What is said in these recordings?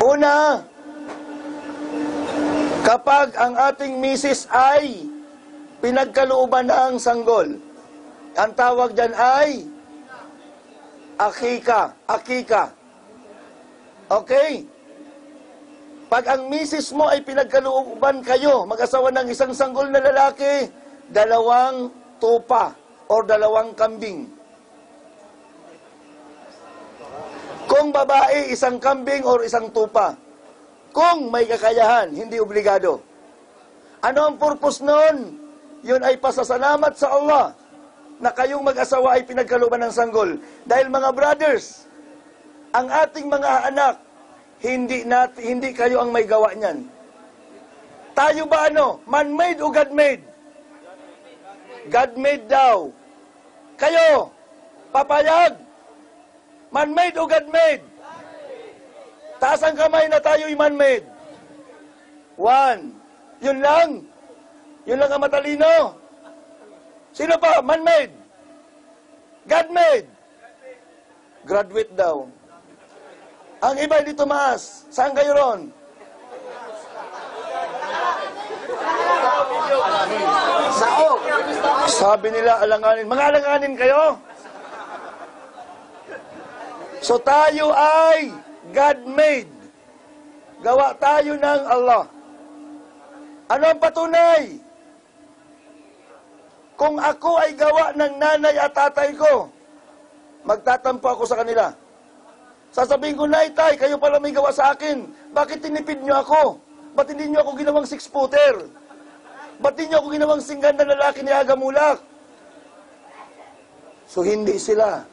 Una, kapag ang ating misis ay pinagkalooban ng sanggol, ang tawag dyan ay akika. Akika. Okay? Pag ang misis mo ay pinagkalooban kayo, mag-asawa ng isang sanggol na lalaki, 2 tupa o 2 kambing. Kung babae, 1 kambing o 1 tupa. Kung may kakayahan, hindi obligado. Ano ang purpose nun? Yun ay pasasalamat sa Allah na kayong mag-asawa ay pinagkalooban ng sanggol. Dahil mga brothers, ang ating mga anak, hindi kayo ang may gawa niyan. Tayo ba ano? Man-made o God-made? God-made daw. Kayo, papayag? Man-made o God-made? Taas ang kamay na tayo'y man-made. 1. Yun lang. Yun lang ang matalino. Sino pa? Man-made? God-made? Graduate daw. Ang iba hindi tumaas. Saan kayo ron? Sao. Sabi nila alanganin. Mga alanganin kayo? So tayo ay God-made. Gawa tayo ng Allah. Ano ang patunay? Kung ako ay gawa ng nanay at tatay ko, magtatampo ako sa kanila. Sasabihin ko, Nay, Tay, kayo pala may gawa sa akin. Bakit tinipid nyo ako? Ba't hindi nyo ako ginawang 6-footer? Ba't hindi nyo ako ginawang singgan na lalaki ni Agamulak? So, hindi sila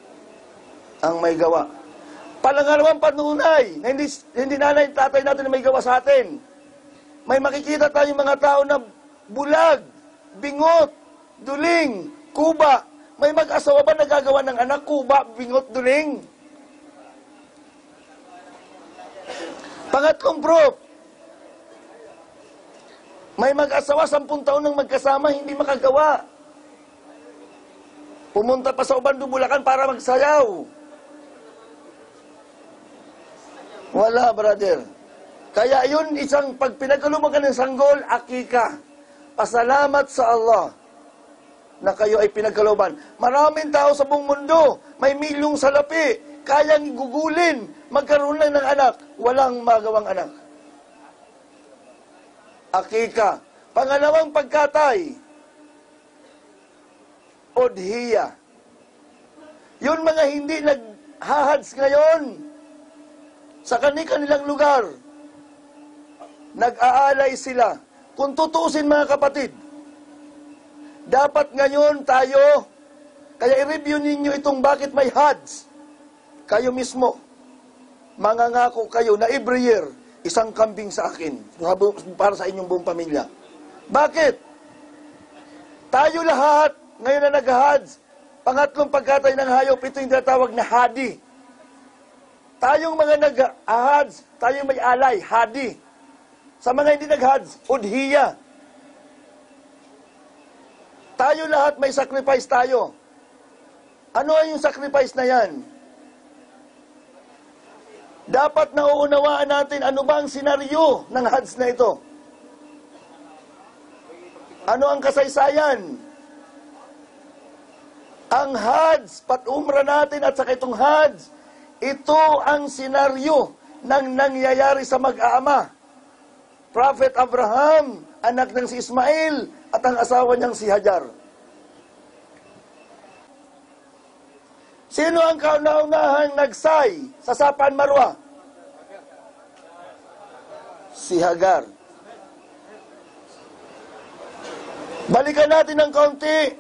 ang may gawa. Palangalawang patunay na hindi nanay at tatay natin na may gawa sa atin. May makikita tayong mga tao na bulag, bingot, duling, kuba. May mag-asawa ba nagagawa ng anak, kuba, bingot, duling? Pangatlong proof, may mag-asawa 10 taon nang magkasama, hindi makagawa. Pumunta pa sa Ubando, Bulacan para magsayaw. Wala, brother. Kaya yun, isang pag pinagkalooban ng sanggol, akika. Pasalamat sa Allah na kayo ay pinagkalooban. Maraming tao sa buong mundo, may milyong salapi, kayang gugulin, magkaroon lang ng anak, walang magawang anak. Akika. Pangalawang pagkatay, odhiya. Yun mga hindi naghahads ngayon sa kanilang lugar. Nag-aalay sila. Kung tutuusin mga kapatid, dapat ngayon tayo, kaya i-review ninyo itong bakit may hads. Kayo mismo, mangangako kayo na every year, 1 kambing sa akin, para sa inyong buong pamilya. Bakit? Tayo lahat, ngayon na nag-hads, pangatlong pagkatay ng hayop, ito yung tinatawag na hadi. Tayong mga nag-hads, tayong may alay, hadi. Sa mga hindi nag-hads, udhiya. Tayo lahat may sacrifice tayo. Ano yung sacrifice na yan? Dapat nauunawaan natin ano ba ang senaryo ng hads na ito. Ano ang kasaysayan? Ang hads, pat-umra natin at saka itong hads, ito ang senaryo ng nangyayari sa mag-aama. Prophet Abraham, anak ng si Ismail, at ang asawa niyang si Hajar. Sino ang kauna-unahang nagsay sa Sapan Marwa? Si Hagar. Balikan natin ng kaunti.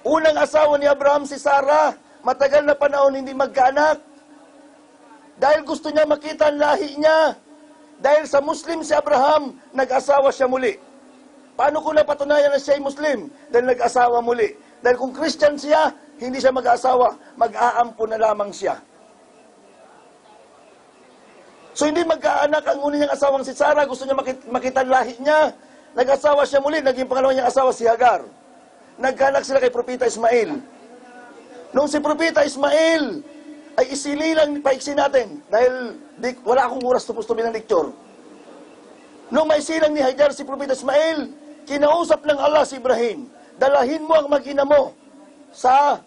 Unang asawa ni Abraham si Sarah, matagal na panahon hindi magkaanak. Dahil gusto niya makita ang lahi niya. Dahil sa Muslim si Abraham, nag-asawa siya muli. Paano ko napatunayan na siya ay Muslim? Dahil nag-asawa muli. Dahil kung Christian siya, hindi siya mag-aasawa, mag-aampo na lamang siya. So hindi magkaanak ang una niyang asawang si Sarah, gusto niya makita ang lahi niya. Nag-asawa siya muli, naging pangalawa niyang asawa si Hagar. Nagkaanak sila kay Propeta Ismail. Nung si Propeta Ismail ay isinilang paiksi natin dahil wala akong oras tupos-tubi ng lecture. Nung may silang ni Hajar si Propeta Ismail, kinausap ng Allah si Ibrahim, dalahin mo ang mag-ina mo sa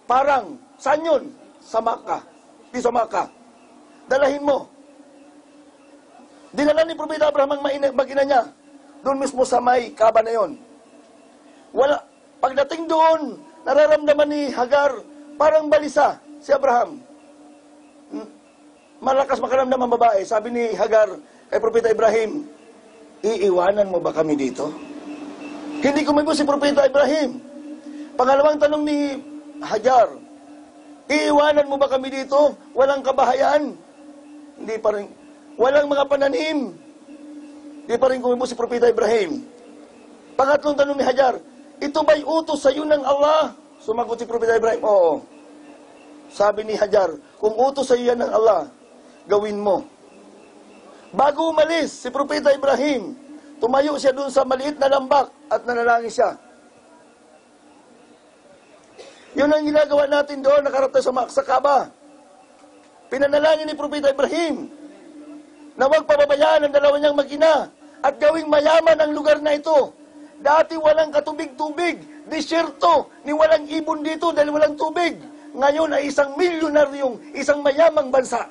parang, saan yun? Sa Makkah. Di sa Makkah. Dalahin mo. Dinala ni Propeta Abraham ang mag-ina niya. Doon mismo sa may Kaaba na yun. Pagdating doon, nararamdaman ni Hagar, parang balisa si Abraham. Malakas makaramdam ang babae. Sabi ni Hagar kay Propeta Ibrahim, iiwanan mo ba kami dito? Hindi kumibo si Propeta Ibrahim. Pangalawang tanong ni Hagar, iiwanan mo ba kami dito? Walang kabahayan? Hindi pa rin. Walang mga pananim? Hindi pa rin kumibo si Propeta Ibrahim. Pangatlong tanong ni Hagar, ito ba'y utos sa iyo ng Allah? Sumagot si Propeta Ibrahim, oo. Sabi ni Hajar, kung utos sa iyo yan ng Allah, gawin mo. Bago umalis si Propeta Ibrahim, tumayo siya doon sa maliit na lambak at nanalangin siya. Yun ang ginagawa natin doon, nakarapta sa Kaaba. Pinanalangin ni Propeta Ibrahim na huwag pababayaan ang dalawa niyang mag-ina at gawing mayaman ang lugar na ito. Dati walang katubig-tubig, disyerto, ni walang ibon dito dahil walang tubig. Ngayon ay isang milyonaryong, isang mayamang bansa.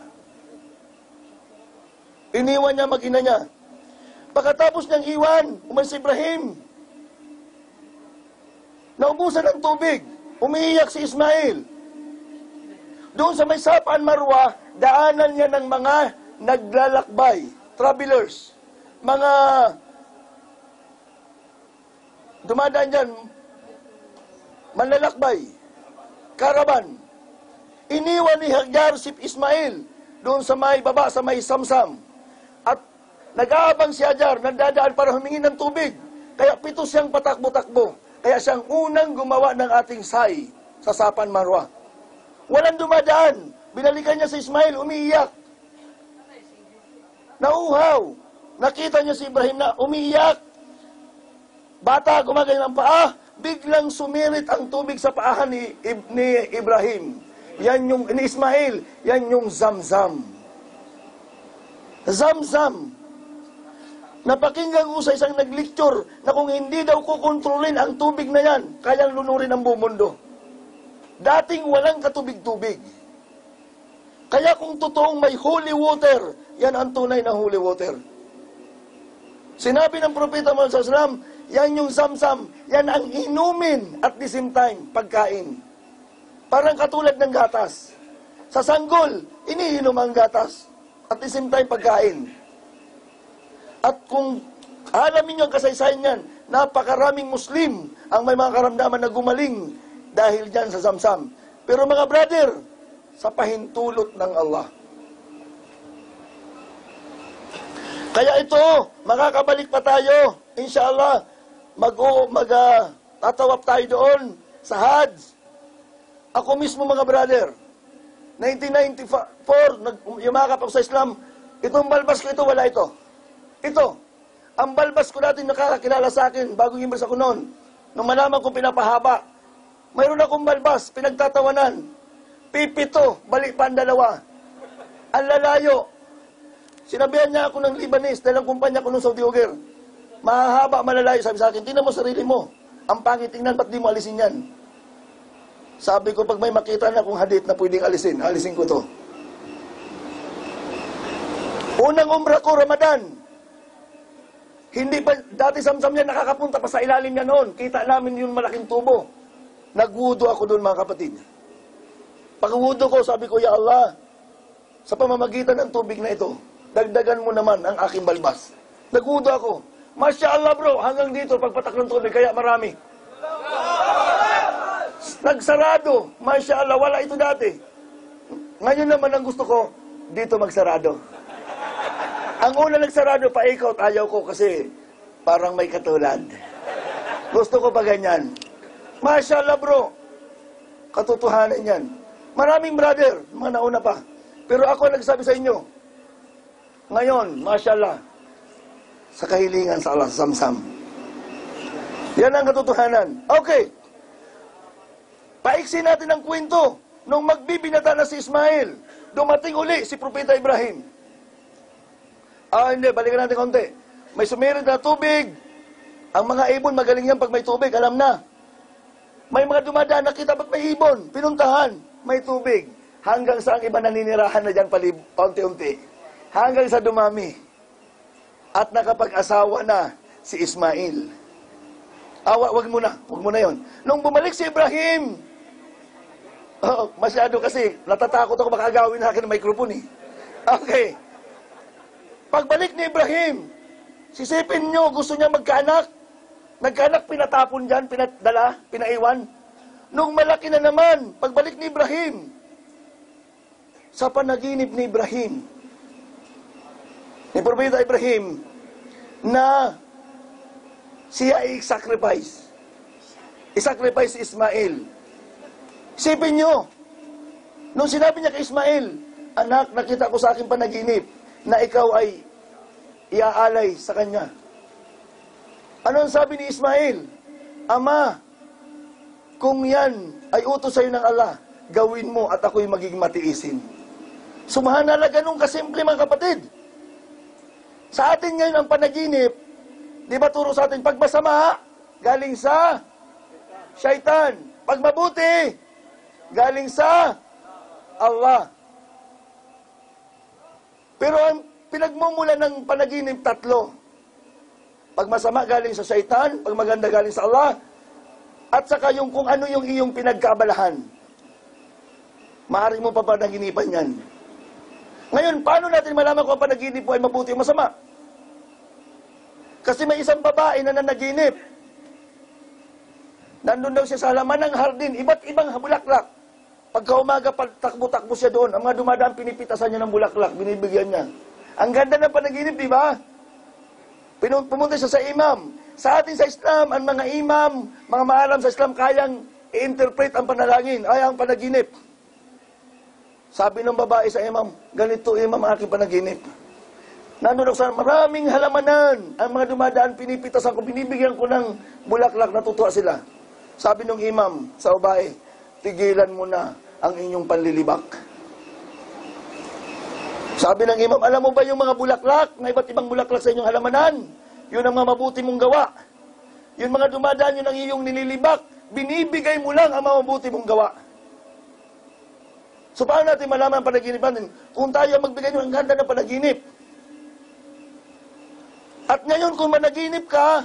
Iniwan niya mag-ina niya. Pagkatapos niyang iwan, umalis si Ibrahim. Naubusan ng tubig, umiiyak si Ismail. Doon sa may Safa Marwa, daanan niya ng mga naglalakbay, travelers, mga dumadaan dyan, manlalakbay, karaban. Iniwan ni Hagar si Ismail doon sa may baba, sa may Samsam. At nag-aabang si Hagar, nagdadaan para humingi ng tubig. Kaya pito siyang patakbo-takbo. Kaya siyang unang gumawa ng ating say sa Safa Marwa. Walang dumadaan. Binalikan niya si Ismail, umiiyak. Nauhaw. Nakita niya si Ibrahim na umiiyak. Bata, gumagay ng paa, biglang sumirit ang tubig sa paahan ni Ibrahim. Yan yung, ni Ismail, yan yung Zamzam. Zamzam. Napakinggan ko sa isang nag-lecture na kung hindi daw kukontrolin ang tubig na yan, kayang lunurin ang buong mundo. Dating walang katubig-tubig. Kaya kung totoong may holy water, yan ang tunay na holy water. Sinabi ng Propeta Muhammad SAW, yan yung Zamzam, yan ang inumin at the same time, pagkain. Parang katulad ng gatas. Sa sanggol, iniinom ang gatas. At the same time, pagkain. At kung alamin nyo ang kasaysayan yan, napakaraming Muslim ang may mga karamdaman na gumaling dahil dyan sa Zamzam. Pero mga brother, sa pahintulot ng Allah. Kaya ito, makakabalik pa tayo, inshallah, tatawap tayo doon sa Hajj. Ako mismo mga brother, 1994, yumakap ako sa Islam, itong balbas ko ito, wala ito. Ito, ang balbas ko natin nakakakilala sa akin, bagong imbers ako noon, nung malaman kong pinapahaba, mayroon akong balbas, pinagtatawanan, pipito, balik pa ang dalawa. Ang lalayo, sinabihan niya ako ng Libanese, dahil ang kumpanya ko nung Saudi Oger, mahahaba, malalayo, sabi sa akin, tingnan mo sarili mo. Ang pangit tingnan, ba't di mo alisin yan? Sabi ko, pag may makita na akong hadith na pwedeng alisin ko to. Unang umrah ko, Ramadan. Hindi pa, dati Zamzam yan, nakakapunta pa sa ilalim niya noon. Kita namin yung malaking tubo. Nagwudo ako doon, mga kapatid. Pag-wudo ko, sabi ko, Ya Allah, sa pamamagitan ng tubig na ito, dagdagan mo naman ang aking balbas. Nagwudo ako. Masya Allah bro, hanggang dito, pagpatak ng tubig, kaya marami. Nagsarado, Masya Allah, wala ito dati. Ngayon naman ang gusto ko, dito magsarado. Ang una nagsarado, paikot, ayaw ko kasi parang may katulad. Gusto ko pa ganyan. Masya Allah bro, katotohanan yan. Maraming brother, mga nauna pa. Pero ako nagsabi sa inyo, ngayon, Masya Allah, sa kahilingan sa Allah, Zamzam. Yan ang katotohanan. Okay. Paiksi natin ang kwento. nung magbibinata na si Ismail, dumating uli si Propeta Ibrahim. Hindi, balikan natin konti. May sumirid na tubig. Ang mga ibon, magaling yan pag may tubig, alam na. May mga dumadaan, nakita ba't may ibon? Pinuntahan, may tubig. Hanggang sa ang iba naninirahan na dyan paunti-unti. Hanggang sa dumami. At nakapag-asawa na si Ismail. Wag mo na yon. Nung bumalik si Ibrahim, masyado kasi, natatakot ako baka agawin na akin ng microphone eh. Okay. Pagbalik ni Ibrahim, sisipin nyo, gusto niya magkaanak. Nagkaanak, pinatapon dyan, pinadala, pinaiwan. Nung malaki na naman, pagbalik ni Ibrahim, sa panaginip ni Ibrahim, ni Propeta Ibrahim, na siya ay sacrifice. I-sacrifice si Ismail. Sipin nyo, nung sinabi niya kay Ismail, anak, nakita ko sa aking panaginip, na ikaw ay iaalay sa kanya. Ano ang sabi ni Ismail? Ama, kung yan ay utos sa'yo ng Allah, gawin mo at ako'y magiging matiisin. Sumahanala ganun kasimple mga kapatid. Sa atin ngayon ang panaginip, di ba turo sa atin, pag masama, galing sa syaitan. Pag mabuti, galing sa Allah. Pero ang pinagmumula ng panaginip, tatlo. Pag masama, galing sa syaitan. Pag maganda, galing sa Allah. At saka yung kung ano yung iyong pinagkaabalahan. Maaari mo pa panaginipan yan. Ngayon, paano natin malaman kung ang panaginip mo ay mabuti o masama? Kasi may isang babae na nanaginip. Nandun daw siya sa halaman ng hardin, iba't ibang bulaklak. Pagka umaga, takbo-takbo siya doon. Ang mga dumadaan, pinipitasan niya ng bulaklak, binibigyan niya. Ang ganda ng panaginip, di ba? Pumunta siya sa imam. Sa atin sa Islam, ang mga imam, mga maalam sa Islam, kayang i-interpret ang panalangin, ay ang panaginip. Sabi ng babae sa imam, ganito imam ang aking panaginip. Nandun ako sa maraming halamanan. Ang mga dumadaan, pinipitasan ko, binibigyan ko ng bulaklak, natutuwa sila. Sabi ng imam sa babae, tigilan mo na ang inyong panlilibak. Sabi ng imam, alam mo ba yung mga bulaklak, na iba't ibang bulaklak sa inyong halamanan? Yun ang mga mabuti mong gawa. Yung mga dumadaan, yun ang iyong nililibak. Binibigay mo lang ang mga mabuti mong gawa. So paano natin malaman ang panaginip natin? Kung tayo magbigay nyo, ang ganda ng panaginip. At ngayon, kung managinip ka,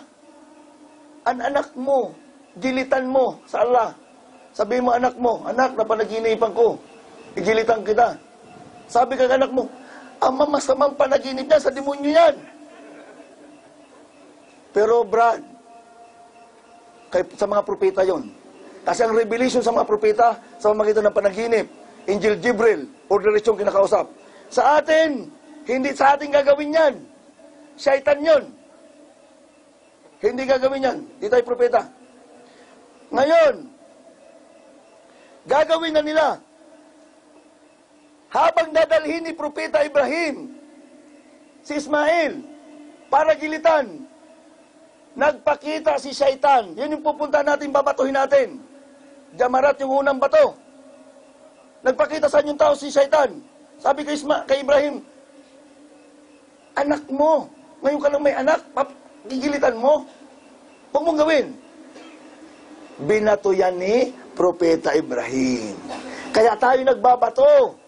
ang anak mo, gilitan mo sa Allah. Sabihin mo, anak mo, anak, na panaginipan ko, igilitan kita. Sabi ka anak mo, ama, masamang panaginip niya, sa demonyo yan. Pero Brad, sa mga propeta yon. Kasi ang revelation sa mga propeta, sa pamamagitan ng panaginip, Angel Jibril, o diretsyon kinakausap. Sa atin, hindi sa atin gagawin yan. Syaitan yon. Hindi gagawin yan. Di tayo propeta. Ngayon, gagawin na nila. Habang dadalhin ni Propeta Ibrahim si Ismail para gilitan, nagpakita si Syaitan. Yun yung pupunta natin, babatuhin natin. Jamarat yung unang bato. Nagpakita sa yung tao si Syaitan. Sabi kay Ibrahim, anak mo, ngayon ka lang may anak, gigilitan mo. Huwag mong gawin. Binato yan ni Propeta Ibrahim. Kaya tayo nagbabato.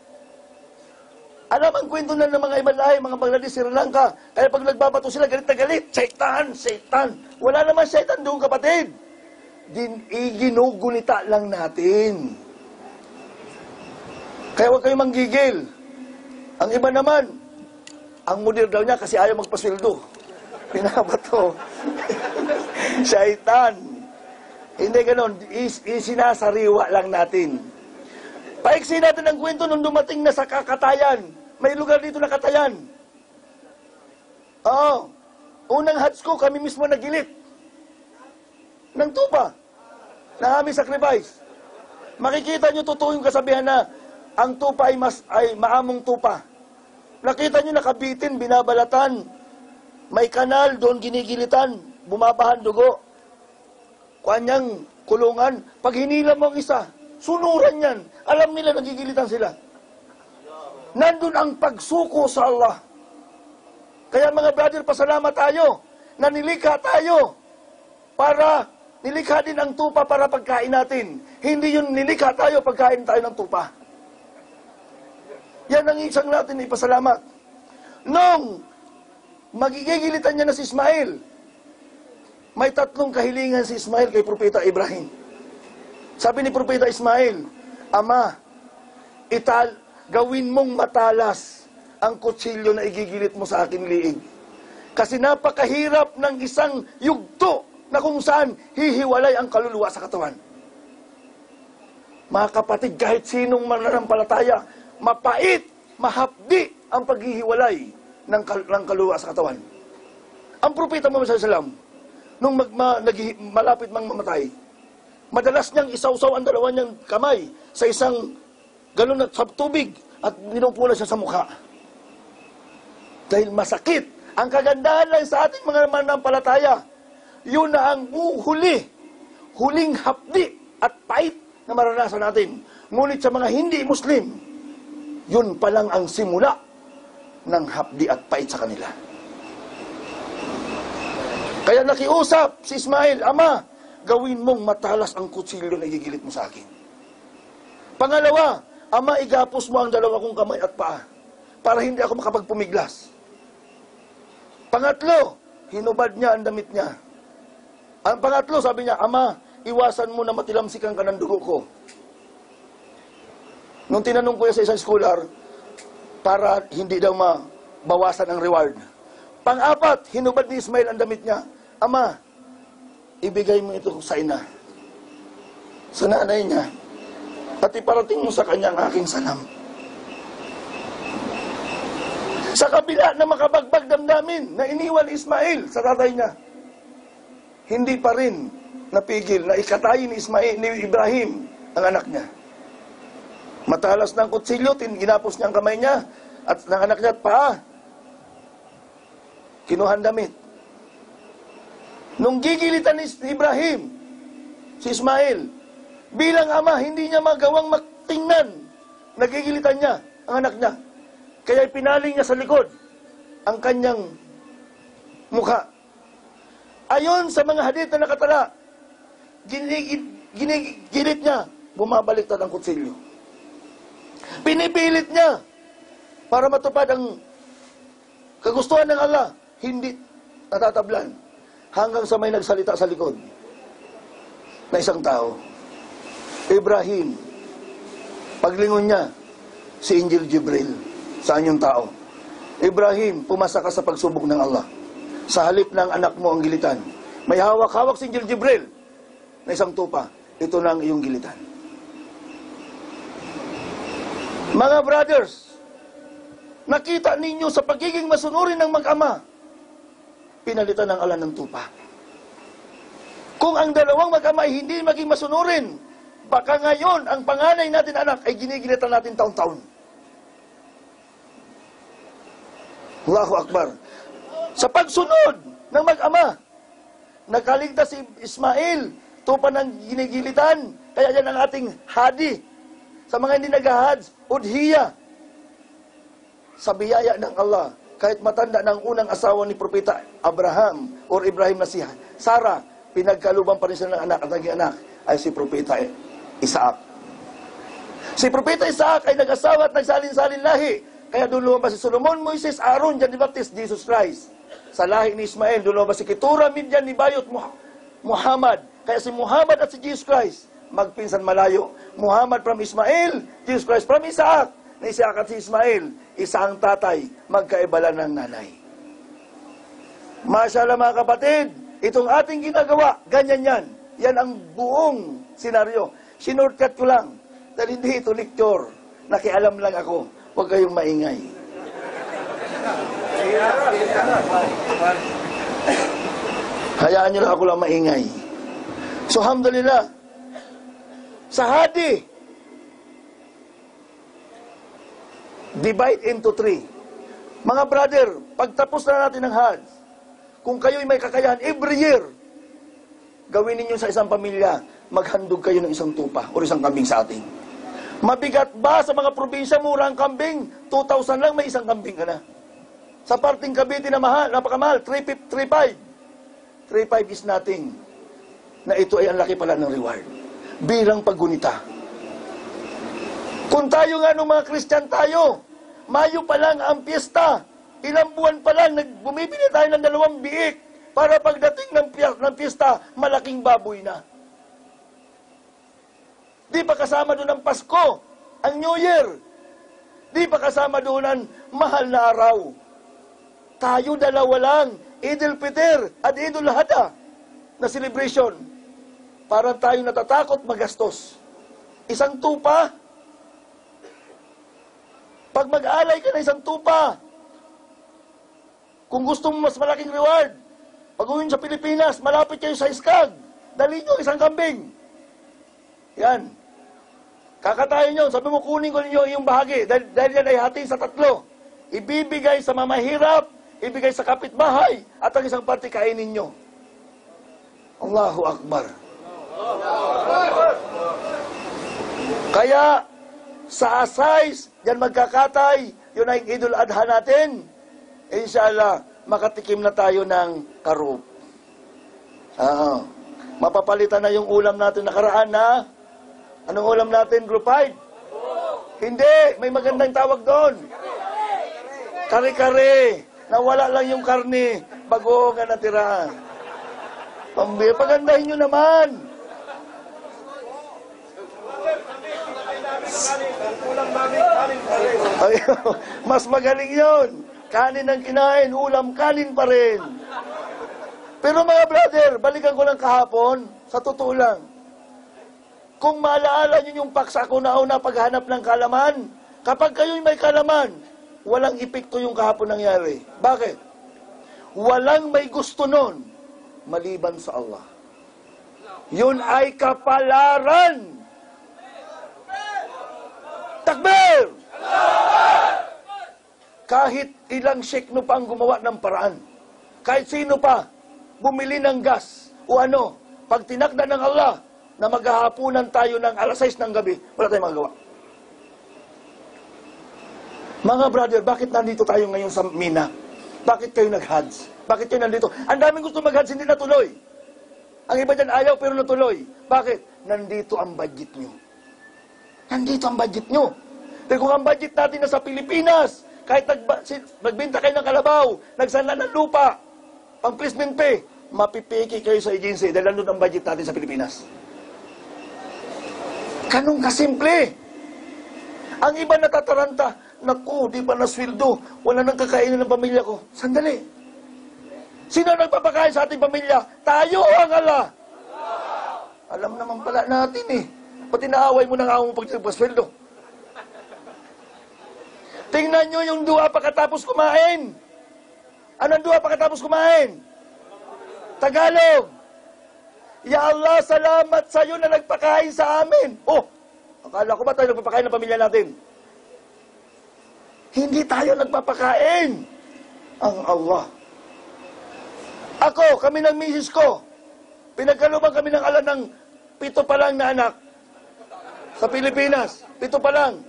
Alam ang kwento na ng mga ibang lahi, mga Bangladesh, Sri Lanka. Kaya pag nagbabato sila, galit na galit. Satan, Satan. Wala naman Satan doon, kapatid. Ginugunita lang natin. Kaya huwag kayong manggigil. Ang iba naman, ang mudir daw niya kasi ayaw magpasweldo. Pinabato. Satan. Hindi ganon. Isinasariwa lang natin. Paiksi natin ang kwento nung dumating na sa kakatayan. May lugar dito na katayan. Oo. Unang hats ko, kami mismo nagilit. Ng tupa. Na aming sacrifice. Makikita nyo totoo yung kasabihan na ang tupa ay maamong tupa. Nakita nyo nakabitin, binabalatan. May kanal, doon ginigilitan. Bumabahan dugo. Kanyang kulungan. Pag hinila mo ang isa, sunuran yan. Alam nila, nagigilitan sila. Nandun ang pagsuko sa Allah. Kaya mga brother, pasalamat tayo na nilikha tayo para nilikha din ang tupa para pagkain natin. Hindi yun nilikha tayo pagkain tayo ng tupa. Yan ang isang natin ipasalamat. Nung magigilitan niya na si Ismail, may 3 kahilingan si Ismail kay Propeta Ibrahim. Sabi ni Propeta Ismail, Ama, gawin mong matalas ang kutsilyo na igigilit mo sa aking liig. Kasi napakahirap ng isang yugto na kung saan hihiwalay ang kaluluwa sa katawan. Mga kapatid, kahit sinong mananampalataya, mapait, mahapdi ang paghihiwalay ng kaluluwa sa katawan. Ang Propeta Muhammad SAW, nung malapit mang mamatay, madalas niyang isawsaw ang 2 niyang kamay sa isang galon at tubig at ninupula siya sa mukha. Dahil masakit. Ang kagandahan lang sa ating mga mananampalataya, yun na ang huling hapdi at pait na maranasan natin. Ngunit sa mga hindi Muslim, yun pa lang ang simula ng hapdi at pait sa kanila. Kaya nakiusap si Ismail, Ama, gawin mong matalas ang kutsilyo na igigilit mo sa akin. Pangalawa, Ama, igapos mo ang 2 kong kamay at paa para hindi ako makapagpumiglas. Pangatlo, hinubad niya ang damit niya. Ang pangatlo, sabi niya, Ama, iwasan mo na matilamsikan ka ng dugo ko. Nung tinanong ko yan sa isang scholar, para hindi daw mabawasan ang reward. Pang-apat, hinubad ni Ismail ang damit niya. Ama, ibigay mo ito sa ina, sa nanay niya, at iparating mo sa kanya ang aking salam. Sa kabila na makabagbag damdamin na iniwan ni Ismail sa tatay niya, hindi pa rin napigil na ikatayin ni Ibrahim ang anak niya. Matalas ng kutsilyo, ginapos niya ang kamay niya at ng anak niya at paa. Kinuhan damit. Nung gigilitan ni Ibrahim, si Ismail, bilang ama, hindi niya magawang magtingnan. Nagigilitan niya ang anak niya. Kaya pinaling niya sa likod ang kanyang mukha. Ayon sa mga hadith na nakatala, ginigilit niya, bumabaliktad ang kutsilyo. Pinipilit niya para matupad ang kagustuhan ng Allah, hindi natatablan. Hanggang sa may nagsalita sa likod na isang tao. Ibrahim, paglingon niya, si Angel Jibril, saan yung tao? Ibrahim, pumasa ka sa pagsubok ng Allah. Sa halip ng anak mo ang gilitan. May hawak-hawak si Angel Jibril na isang tupa. Ito na ang iyong gilitan. Mga brothers, nakita ninyo sa pagiging masunurin ng mag-ama, pinalitan ng Allah ng tupa. Kung ang 2 mag-ama ay hindi maging masunurin, baka ngayon ang panganay natin anak ay ginigilitan natin taon-taon. Allahu Akbar. Sa pagsunod ng mag-ama, nakaligtas si Ismail, tupa ng ginigilitan, kaya yan ang ating hadi. Sa mga hindi nag-hajj, udhiya. Sa biyaya ng Allah, kahit matanda ng unang asawa ni Propeta Abraham or Ibrahim na si Sarah, pinagkaluban pa rin sila ng anak at naging anak ay si Propeta Isaac. Si Propeta Isaac ay nag-asawa at nagsalin-salin lahi. Kaya doon lumabas si Solomon, Moises, Aaron, John the Baptist, Jesus Christ. Sa lahi ni Ismael, doon lumabas si Keturah, Midian, Nibayot, Muhammad. Kaya si Muhammad at si Jesus Christ, magpinsan malayo. Muhammad from Ismael, Jesus Christ from Isaac. Na Isaac at si Ismael, isa ang tatay, magkaibalan ng nanay. Masyaallah mga kapatid, itong ating ginagawa, ganyan yan. Yan ang buong senaryo. Sinurtcut ko lang, dahil hindi ito lecture. Nakialam lang ako, huwag kayong maingay. Hayaan nyo lang ako lang maingay. So, alhamdulillah, sa hadi, divide into 3. Mga brother, pagtapos na natin ng Hajj, kung kayo'y may kakayahan, every year, gawin ninyo sa isang pamilya, maghandog kayo ng isang tupa o isang kambing sa atin. Mabigat ba sa mga probinsya, mura ang kambing? 2,000 lang, may isang kambing ka na. Sa parting Cavite na mahal, napakamahal, 3.5. 3.5 is nothing. Na ito ay ang laki pala ng reward. Bilang paggunita. Kung tayo nga nung mga Christian tayo, Mayo pa lang ang piyesta. Ilang buwan pa lang, bumibili tayo ng 2 biik para pagdating ng piyesta, malaking baboy na. Di pa kasama doon ang Pasko, ang New Year. Di pa kasama doon ang mahal na araw. Tayo 2 lang, Idul Fitr at Idul Adha na celebration. Parang tayo natatakot magastos. Isang tupa. Pag mag-alay ka ng isang tupa, kung gusto mo mas malaking reward, pag-uwin sa Pilipinas, malapit kayo sa Iskag, dali nyo isang kambing. Yan. Kakatayin nyo, sabi mo, kunin ko ninyo yung bahagi, dahil yan ay hatiin sa 3. Ibibigay sa mamahirap, ibigay sa kapitbahay, at ang isang parte kainin nyo. Allahu Akbar. Kaya, sa Asais, yan magkakatay, yun ay Idul Adha natin. Inshallah, makatikim na tayo ng karub. Mapapalitan na yung ulam natin nakaraan na. Anong ulam natin, Group 5? Hindi, may magandang tawag doon. Kare-kare. Nawala lang yung karne, bago nga natira. Pagandahin nyo naman. Mas magaling yun. Kanin ang kinain, ulam, kanin pa rin. Pero mga brother, balikan ko lang kahapon, sa totoo lang. Kung maalaala nyo yung paksa ko na una paghanap ng kalaman, kapag kayo'y may kalaman, walang epekto yung kahapon nangyari. Bakit? Walang may gusto nun, maliban sa Allah. Yun ay kapalaran. Takbir! Kahit ilang sheikh no pa ang gumawa ng paraan, kahit sino pa, bumili ng gas, o ano, pag tinakda ng Allah, na maghahapunan tayo ng 6:00 ng gabi, wala tayong magagawa. Mga brother, bakit nandito tayo ngayon sa Mina? Bakit kayo nag-Hajj? Bakit kayo nandito? Ang daming gusto mag-Hajj, hindi natuloy. Ang iba dyan ayaw, pero natuloy. Bakit? Nandito ang budget nyo. Nandito ang budget nyo. Pero kung ang budget natin na sa Pilipinas, kahit nagbenta kayo ng kalabaw, nagsanla ng lupa, pang placement pay, mapipiki kayo sa agency dahil nandun ang budget natin sa Pilipinas. Ganun kasimple. Ang iba natataranta, naku, di pa nasweldo, wala nang kakainin ng pamilya ko. Sandali. Sino nagpapakain sa ating pamilya? Tayo ang Allah. Alam naman pala natin eh. Pati naaway mo ng amo mo pag nagpasweldo. Tingnan nyo yung dua pagkatapos kumain. Anong dua pagkatapos kumain? Tagalog. Ya Allah, salamat sa iyo na nagpakain sa amin. Oh, akala ko ba tayo nagpapakain ng pamilya natin? Hindi tayo nagpapakain. Ang Allah. Ako, kami ng misis ko, pinagkalubang kami ng ala ng 7 pa lang na anak. Sa Pilipinas, 7 pa lang.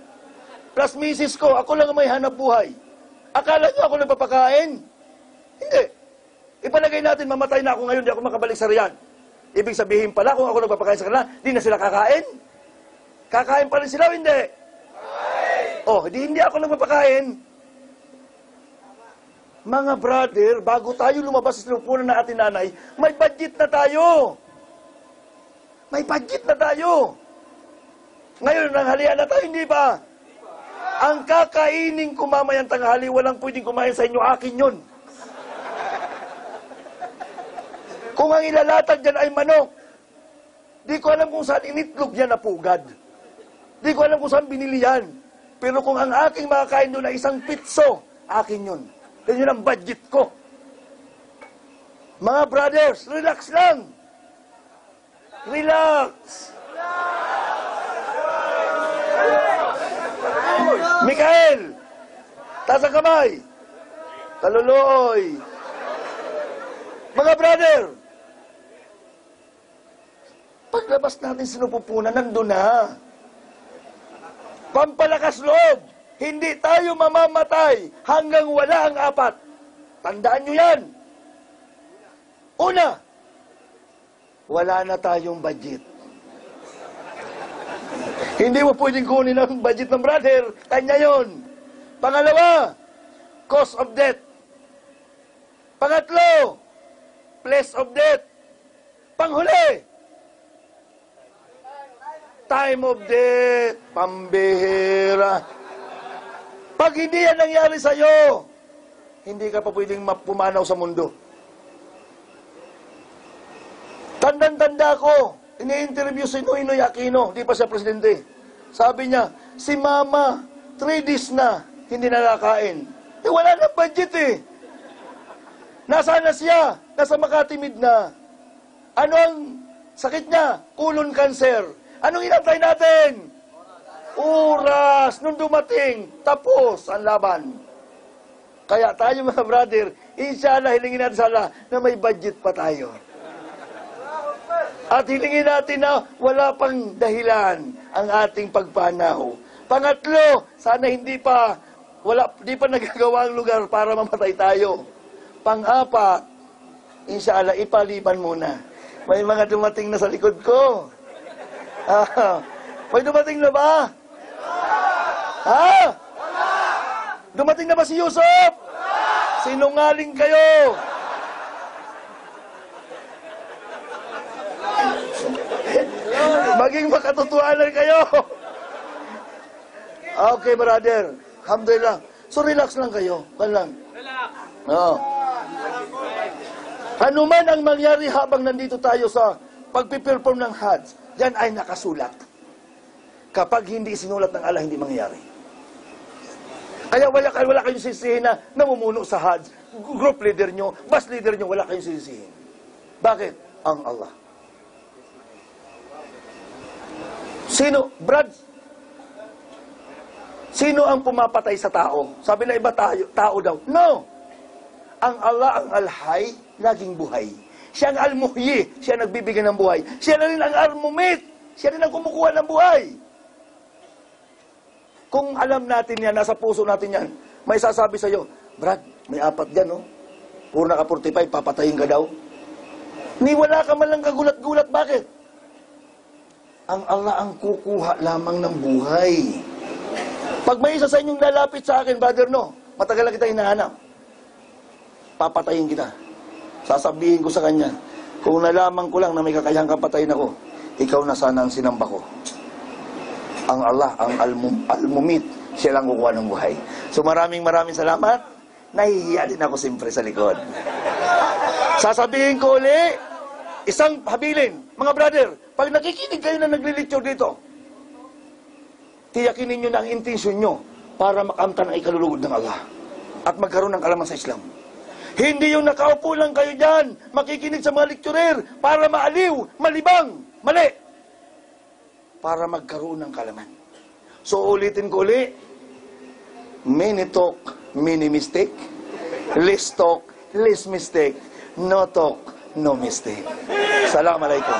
Plus misis ko, ako lang ang may hanap buhay. Akala niyo ako nagpapakain? Hindi. Ipalagay natin, mamatay na ako ngayon, di ako makabalik sa Riyadh. Ibig sabihin pala, kung ako nagpapakain sa kanila, di na sila kakain? Kakain pa rin sila o hindi? Oh, hindi ako nagpapakain. Mga brother, bago tayo lumabas sa sinupunan ng ating nanay, may budget na tayo. May budget na tayo. Ngayon, nanghalian na tayo, hindi ba? Ang kakainin ko mamayang tanghali, walang pwedeng kumain sa inyo, akin yun. Kung ang ilalatag dyan ay manok, di ko alam kung saan initlog yan napugad. Di ko alam kung saan binili yan. Pero kung ang aking makakain doon ay 1 pitso, akin yun. Yan yun ang budget ko. Mga brothers, relax lang. Relax. Mikael, taas ang kamay. Kaluluoy. Mga brother, Paglabas natin sinupupunan, nandun na. Pampalakas loob. Hindi tayo mamamatay hanggang wala ang apat. Tandaan nyo yan. Una, wala na tayong budget. Hindi mo pwedeng kunin ang budget ng brother. Kanya yon. Pangalawa, cause of death. Pangatlo, place of death. Panghuli, time of death. Pambihira. Pag hindi yan nangyari sa'yo, hindi ka pa pwedeng pumanaw sa mundo. Tandang-tanda ko, ini-interview si Noynoy Aquino, di pa siya presidente. Sabi niya, si Mama, 3 days na, hindi nakakain. Wala na budget eh. Nasaan na siya? Nasa Makati na. Ano ang sakit niya? Colon cancer. Anong inantay natin? Oras. Nung dumating, tapos ang laban. Kaya tayo mga brother, inshallah, hilingin natin sa Allah na may budget pa tayo. At hilingin natin na wala pang dahilan ang ating pagpanaw. Pangatlo, sana di pa nagagawa ang lugar para mamatay tayo. Pang-apat, inshallah, ipaliban muna. May mga dumating na sa likod ko. May dumating na ba? Ha? Dumating na ba si Yusuf? Sinungaling kayo. Maging makatotohanan kayo. Okay, brother. Alhamdulillah. So, relax lang kayo. Relax. Oo. Ano man ang mangyari habang nandito tayo sa pagpiperform ng Hajj, yan ay nakasulat. Kapag hindi sinulat ng Allah, hindi mangyayari. Kaya wala kayong sisihin na namumuno sa Hajj. Group leader nyo, bus leader nyo, wala kayong sisihin. Bakit? Ang Allah. Sino? Brad? Sino ang pumapatay sa tao? Sabi na iba tao daw. No! Ang Allah, ang Al-Hay, laging buhay. Siya ang Al-Muhyi, siya nagbibigay ng buhay. Siya na rin ang Al-Mumit, siya rin ang kumukuha ng buhay. Kung alam natin yan, nasa puso natin yan, may sasabi sa'yo, Brad, may 4 dyan, no? Puro naka 45, papatayin ka daw. Ni wala ka man lang kagulat-gulat, bakit? Ang Allah ang kukuha lamang ng buhay. Pag may isa sa inyong lalapit sa akin, brother, no, matagal na kita hinahanap, papatayin kita. Sasabihin ko sa kanya, kung nalaman ko lang na may kakayahang kapatayin ako, ikaw na sana ang sinamba ko. Ang Allah, ang Al-Mumit, siya lang kukuha ng buhay. So maraming salamat. Nahihiya din ako siyempre sa likod. Sasabihin ko uli, isang habilin, mga brother, pag nakikinig kayo na nagli-lecture dito, tiyakinin nyo na ang intensyon nyo para makamtan ang ikalulugod ng Allah at magkaroon ng kalaman sa Islam. Hindi yung nakaupo lang kayo dyan, makikinig sa mga lecturer para maaliw, malibang, mali. Para magkaroon ng kalaman. So ulitin ko uli, many talk, many mistake. Less talk, less mistake. No talk, no mistake. Assalamualaikum.